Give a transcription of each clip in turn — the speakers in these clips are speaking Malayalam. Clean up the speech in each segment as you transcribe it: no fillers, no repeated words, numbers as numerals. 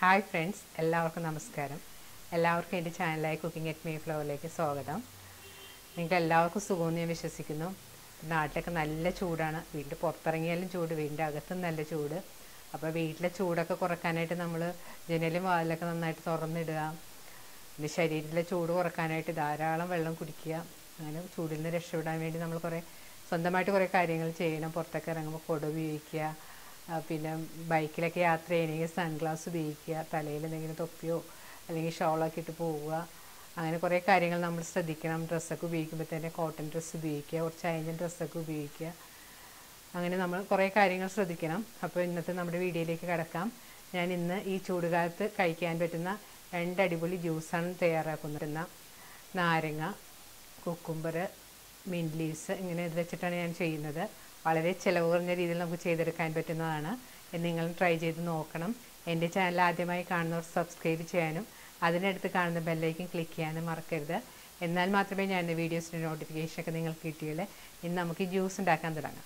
ഹായ് ഫ്രണ്ട്സ്, എല്ലാവർക്കും നമസ്കാരം. എല്ലാവർക്കും എൻ്റെ ചാനലായ കുക്കിംഗ് അറ്റ് മീ ഫ്ലവറിലേക്ക് സ്വാഗതം. നിങ്ങൾക്ക് എല്ലാവർക്കും സുഖമെന്ന് ഞാൻ വിശ്വസിക്കുന്നു. നാട്ടിലൊക്കെ നല്ല ചൂടാണ്. വീട്ടിൽ പുറത്തിറങ്ങിയാലും ചൂട്, വീടിൻ്റെ അകത്തും നല്ല ചൂട്. അപ്പോൾ വീട്ടിലെ ചൂടൊക്കെ കുറക്കാനായിട്ട് നമ്മൾ ജനലും വാതിലൊക്കെ നന്നായിട്ട് തുറന്നിടുക. പിന്നെ ശരീരത്തിലെ ചൂട് കുറക്കാനായിട്ട് ധാരാളം വെള്ളം കുടിക്കുക. അങ്ങനെ ചൂടിൽ നിന്ന് രക്ഷപ്പെടാൻ വേണ്ടി നമ്മൾ സ്വന്തമായിട്ട് കുറേ കാര്യങ്ങൾ ചെയ്യണം. പുറത്തൊക്കെ ഇറങ്ങുമ്പോൾ കുട ഉപയോഗിക്കുക, പിന്നെ ബൈക്കിലൊക്കെ യാത്ര ചെയ്യണമെങ്കിൽ സൺഗ്ലാസ് ഉപയോഗിക്കുക, തലയിൽ എന്തെങ്കിലും തൊപ്പിയോ അല്ലെങ്കിൽ ഷോളൊക്കെ ഇട്ട് പോവുക. അങ്ങനെ കുറേ കാര്യങ്ങൾ നമ്മൾ ശ്രദ്ധിക്കണം. ഡ്രസ്സൊക്കെ ഉപയോഗിക്കുമ്പോൾ തന്നെ കോട്ടൺ ഡ്രസ്സ് ഉപയോഗിക്കുക, കുറച്ച് അയഞ്ഞ ഡ്രസ്സൊക്കെ ഉപയോഗിക്കുക. അങ്ങനെ നമ്മൾ കുറേ കാര്യങ്ങൾ ശ്രദ്ധിക്കണം. അപ്പോൾ ഇന്നത്തെ നമ്മുടെ വീഡിയോയിലേക്ക് കിടക്കാം. ഞാൻ ഇന്ന് ഈ ചൂടുകാലത്ത് കഴിക്കാൻ പറ്റുന്ന 2 അടിപൊളി ജ്യൂസാണ് തയ്യാറാക്കുന്നത്. നാരങ്ങ, കുക്കുംബർ, മിൻറ്റ് ലീവ്സ്, ഇങ്ങനെ ഇത് വെച്ചിട്ടാണ് ഞാൻ ചെയ്യുന്നത്. വളരെ ചിലവ് കുറഞ്ഞ രീതിയിൽ നമുക്ക് ചെയ്തെടുക്കാൻ പറ്റുന്നതാണ്. നിങ്ങൾ ട്രൈ ചെയ്ത് നോക്കണം. എൻ്റെ ചാനൽ ആദ്യമായി കാണുന്നവർ സബ്സ്ക്രൈബ് ചെയ്യാനും അതിനടുത്ത് കാണുന്ന ബെല്ലൈക്കൻ ക്ലിക്ക് ചെയ്യാനും മറക്കരുത്. എന്നാൽ മാത്രമേ ഞാൻ എൻ്റെ വീഡിയോസിൻ്റെ നോട്ടിഫിക്കേഷനൊക്കെ നിങ്ങൾക്ക് കിട്ടിയുള്ളൂ. ഇന്ന് നമുക്ക് ഈ ജ്യൂസ് ഉണ്ടാക്കാൻ തുടങ്ങാം.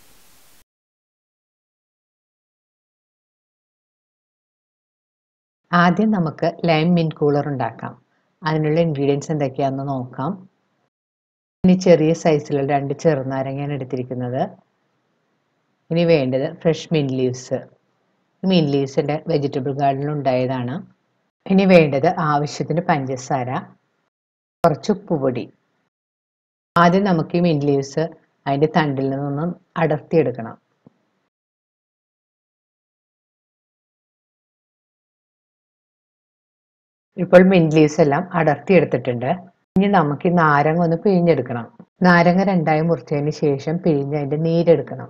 ആദ്യം നമുക്ക് ലൈം മിൻറ്റ് കൂളർ ഉണ്ടാക്കാം. അതിനുള്ള ഇൻഗ്രീഡിയൻസ് എന്തൊക്കെയാണെന്ന് നോക്കാം. ഇനി ചെറിയ സൈസിലുള്ള 2 ചെറുനാരങ്ങയാണ് എടുത്തിരിക്കുന്നത്. ഇനി വേണ്ടത് fresh mint leaves. Mint leaves എൻ്റെ വെജിറ്റബിൾ ഗാർഡനിൽ ഉണ്ടായതാണ്. ഇനി വേണ്ടത് ആവശ്യത്തിന് പഞ്ചസാര, കുറച്ച് ഉപ്പുപൊടി. ആദ്യം നമുക്ക് ഈ മിൻറ്റ് ലീവ്സ് അതിൻ്റെ തണ്ടിൽ നിന്നൊന്നും അടർത്തിയെടുക്കണം. ഇപ്പോൾ മിൻറ്റ് ലീവ്സ് എല്ലാം അടർത്തിയെടുത്തിട്ടുണ്ട്. ഇനി നമുക്ക് ഈ നാരങ്ങ ഒന്ന് പിഴിഞ്ഞെടുക്കണം. നാരങ്ങ 2ആയി മുറിച്ചതിന് ശേഷം പിഴിഞ്ഞ് അതിൻ്റെ നീരെടുക്കണം.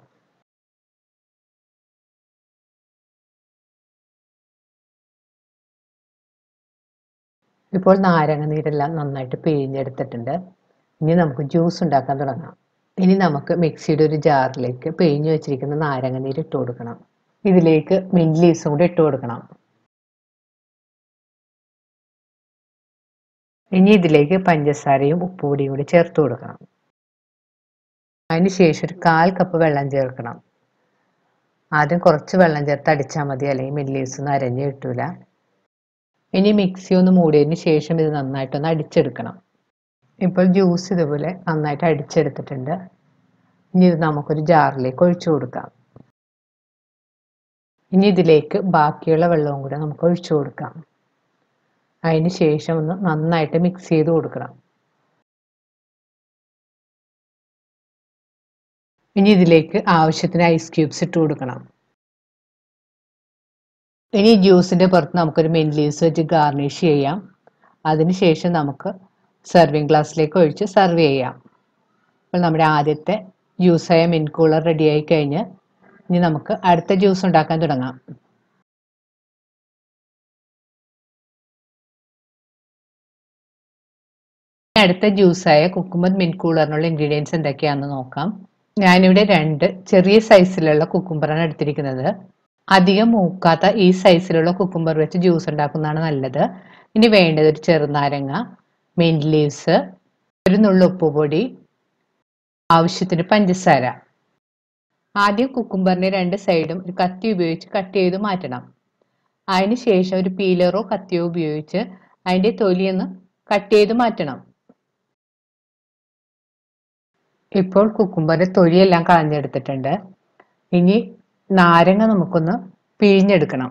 ഇപ്പോൾ നാരങ്ങ നീരെല്ലാം നന്നായിട്ട് പിഴിഞ്ഞെടുത്തിട്ടുണ്ട്. ഇനി നമുക്ക് ജ്യൂസ് ഉണ്ടാക്കാൻ തുടങ്ങാം. ഇനി നമുക്ക് മിക്സിയുടെ ഒരു ജാറിലേക്ക് പിഴിഞ്ഞു വെച്ചിരിക്കുന്ന നാരങ്ങ നീര് ഇട്ട് കൊടുക്കണം. ഇതിലേക്ക് മിൻറ്റ് ലീവ്സും കൂടി ഇട്ട് കൊടുക്കണം. ഇനി ഇതിലേക്ക് പഞ്ചസാരയും ഉപ്പുപൊടിയും കൂടി ചേർത്ത് കൊടുക്കണം. അതിനുശേഷം ഒരു 1/4 കപ്പ് വെള്ളം ചേർക്കണം. ആദ്യം കുറച്ച് വെള്ളം ചേർത്ത് അടിച്ചാൽ മതി, അല്ലെങ്കിൽ മിൻറ്റ് ലീവ്സ് ഒന്നും അരഞ്ഞ് കിട്ടൂല. ഇനി മിക്സി ഒന്ന് മൂടിയതിന് ശേഷം ഇത് നന്നായിട്ടൊന്ന് അടിച്ചെടുക്കണം. ഇപ്പോൾ ജ്യൂസ് ഇതുപോലെ നന്നായിട്ട് അടിച്ചെടുത്തിട്ടുണ്ട്. ഇനി ഇത് നമുക്കൊരു ജാറിലേക്ക് ഒഴിച്ചു കൊടുക്കാം. ഇനി ഇതിലേക്ക് ബാക്കിയുള്ള വെള്ളവും കൂടെ നമുക്ക് ഒഴിച്ചു കൊടുക്കാം. അതിന് ശേഷം ഒന്ന് നന്നായിട്ട് മിക്സ് ചെയ്ത് കൊടുക്കണം. ഇനി ഇതിലേക്ക് ആവശ്യത്തിന് ഐസ് ക്യൂബ്സ് ഇട്ട് കൊടുക്കണം. ഇനി ജ്യൂസിൻ്റെ പുറത്ത് നമുക്കൊരു മിൻറ്റ് ലീവ്സ് വെച്ച് ഗാർണിഷ് ചെയ്യാം. അതിനുശേഷം നമുക്ക് സെർവിങ് ഗ്ലാസ്സിലേക്ക് ഒഴിച്ച് സെർവ് ചെയ്യാം. അപ്പോൾ നമ്മുടെ ആദ്യത്തെ ജ്യൂസായ മിൻറ്റ് കൂളർ റെഡിയായി കഴിഞ്ഞ് ഇനി നമുക്ക് അടുത്ത ജ്യൂസ് ഉണ്ടാക്കാൻ തുടങ്ങാം. അടുത്ത ജ്യൂസായ കുക്കുംബർ മിൻറ്റ് കൂളറിനുള്ള ഇൻഗ്രീഡിയൻസ് എന്തൊക്കെയാണെന്ന് നോക്കാം. ഞാനിവിടെ 2 ചെറിയ സൈസിലുള്ള കുക്കുംബറാണ് എടുത്തിരിക്കുന്നത്. അധികം മൂക്കാത്ത ഈ സൈസിലുള്ള കുക്കുംബർ വെച്ച് ജ്യൂസ് ഉണ്ടാക്കുന്നതാണ് നല്ലത്. ഇനി വേണ്ടത് ഒരു ചെറുനാരങ്ങ, മിൻറ്റ് ലീവ്സ്, ഒരു നുള്ളു ഉപ്പുപൊടി, ആവശ്യത്തിന് പഞ്ചസാര. ആദ്യം കുക്കുംബറിന്റെ 2 സൈഡും ഒരു കത്തി ഉപയോഗിച്ച് കട്ട് ചെയ്ത് മാറ്റണം. അതിന് ശേഷം ഒരു പീലറോ കത്തിയോ ഉപയോഗിച്ച് അതിന്റെ തൊലിയൊന്ന് കട്ട് ചെയ്ത് മാറ്റണം. ഇപ്പോൾ കുക്കുംബറിന്റെ തൊലിയെല്ലാം കളഞ്ഞെടുത്തിട്ടുണ്ട്. ഇനി നാരങ്ങ നമുക്കൊന്ന് പിഴിഞ്ഞെടുക്കണം.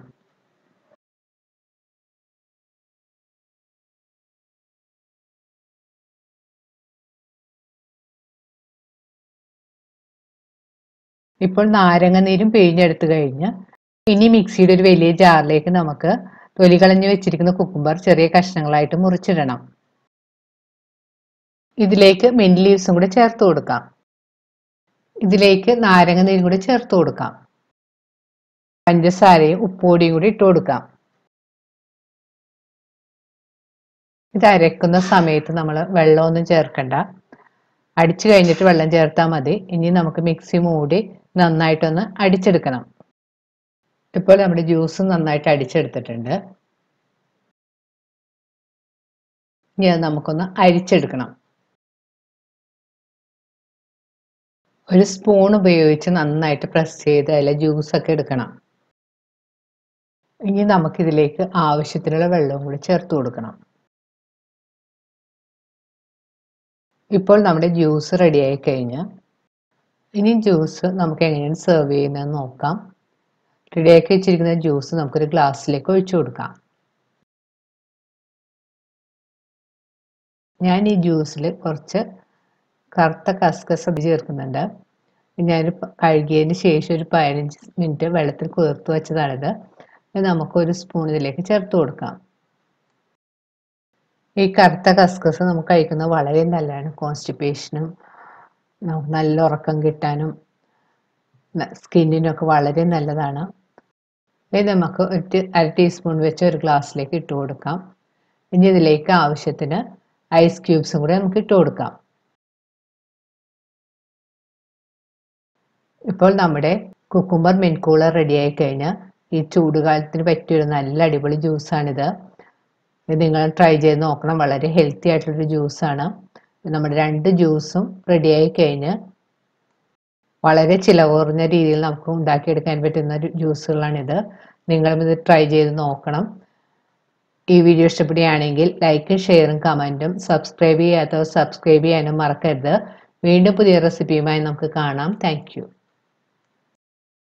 ഇപ്പോൾ നാരങ്ങ നീരും പിഴിഞ്ഞെടുത്തു കഴിഞ്ഞ് ഇനി മിക്സിയുടെ ഒരു വലിയ ജാറിലേക്ക് നമുക്ക് തൊലി കളഞ്ഞു വെച്ചിരിക്കുന്ന കുക്കുംബർ ചെറിയ കഷ്ണങ്ങളായിട്ട് മുറിച്ചിടണം. ഇതിലേക്ക് മിൻറ്റ് ലീവ്സും കൂടെ ചേർത്ത് കൊടുക്കാം. ഇതിലേക്ക് നാരങ്ങ നീരും കൂടി ചേർത്ത് കൊടുക്കാം. പഞ്ചസാരയും ഉപ്പുപൊടിയും കൂടി ഇട്ട് കൊടുക്കാം. ഇത് അരക്കുന്ന സമയത്ത് നമ്മൾ വെള്ളമൊന്നും ചേർക്കണ്ട. അടിച്ചു കഴിഞ്ഞിട്ട് വെള്ളം ചേർത്താൽ മതി. ഇനി നമുക്ക് മിക്സി മൂടി നന്നായിട്ടൊന്ന് അടിച്ചെടുക്കണം. ഇപ്പോൾ നമ്മുടെ ജ്യൂസ് നന്നായിട്ട് അടിച്ചെടുത്തിട്ടുണ്ട്. ഇനി അത് നമുക്കൊന്ന് അരിച്ചെടുക്കണം. ഒരു സ്പൂൺ ഉപയോഗിച്ച് നന്നായിട്ട് പ്രസ് ചെയ്ത് അതിലെ ജ്യൂസൊക്കെ എടുക്കണം. ഇനി നമുക്കിതിലേക്ക് ആവശ്യത്തിനുള്ള വെള്ളവും കൂടി ചേർത്ത് കൊടുക്കണം. ഇപ്പോൾ നമ്മുടെ ജ്യൂസ് റെഡിയായി കഴിഞ്ഞ് ഇനി ജ്യൂസ് നമുക്ക് എങ്ങനെയാണ് സെർവ് ചെയ്യുന്നതെന്ന് നോക്കാം. റെഡിയാക്കി വെച്ചിരിക്കുന്ന ജ്യൂസ് നമുക്കൊരു ഗ്ലാസ്സിലേക്ക് ഒഴിച്ചു കൊടുക്കാം. ഞാൻ ഈ ജ്യൂസിൽ കുറച്ച് കറുത്ത കസ്കസ് ചേർക്കുന്നുണ്ട്. ഞാൻ കഴുകിയതിന് ശേഷം ഒരു 15 മിനിറ്റ് വെള്ളത്തിൽ കുതിർത്ത് വെച്ചതാണിത്. നമുക്കൊരു സ്പൂൺ ഇതിലേക്ക് ചേർത്ത് കൊടുക്കാം. ഈ കറുത്ത കസ്കസ് നമുക്ക് കഴിക്കുന്നത് വളരെ നല്ലതാണ്. കോൺസ്റ്റിപ്പേഷനും നമുക്ക് നല്ല ഉറക്കം കിട്ടാനും സ്കിന്നിനൊക്കെ വളരെ നല്ലതാണ്. ഇത് നമുക്ക് ഒരു 1/2 ടീസ്പൂൺ വെച്ച് ഒരു ഗ്ലാസ്സിലേക്ക് ഇട്ട് കൊടുക്കാം. ഇനി ഇതിലേക്ക് ആവശ്യത്തിന് ഐസ് ക്യൂബ്സും കൂടെ നമുക്ക് ഇട്ട് കൊടുക്കാം. ഇപ്പോൾ നമ്മുടെ കുക്കുംബർ മിന്റ് കൂളർ റെഡിയായി കഴിഞ്ഞാൽ ഈ ചൂടുകാലത്തിന് പറ്റിയൊരു നല്ല അടിപൊളി ജ്യൂസാണിത്. ഇത് നിങ്ങൾ ട്രൈ ചെയ്ത് നോക്കണം. വളരെ ഹെൽത്തി ആയിട്ടുള്ളൊരു ജ്യൂസാണ്. നമ്മുടെ 2 ജ്യൂസും റെഡിയായി കഴിഞ്ഞ് വളരെ ചിലവ് കുറഞ്ഞ രീതിയിൽ നമുക്ക് ഉണ്ടാക്കിയെടുക്കാൻ പറ്റുന്ന ജ്യൂസുകളാണിത്. നിങ്ങളും ഇത് ട്രൈ ചെയ്ത് നോക്കണം. ഈ വീഡിയോ ഇഷ്ടപ്പെടുകയാണെങ്കിൽ ലൈക്കും ഷെയറും കമൻറ്റും സബ്സ്ക്രൈബ് ചെയ്യാത്തവർ സബ്സ്ക്രൈബ് ചെയ്യാനും മറക്കരുത്. വീണ്ടും പുതിയ റെസിപ്പിയുമായി നമുക്ക് കാണാം. Thank you.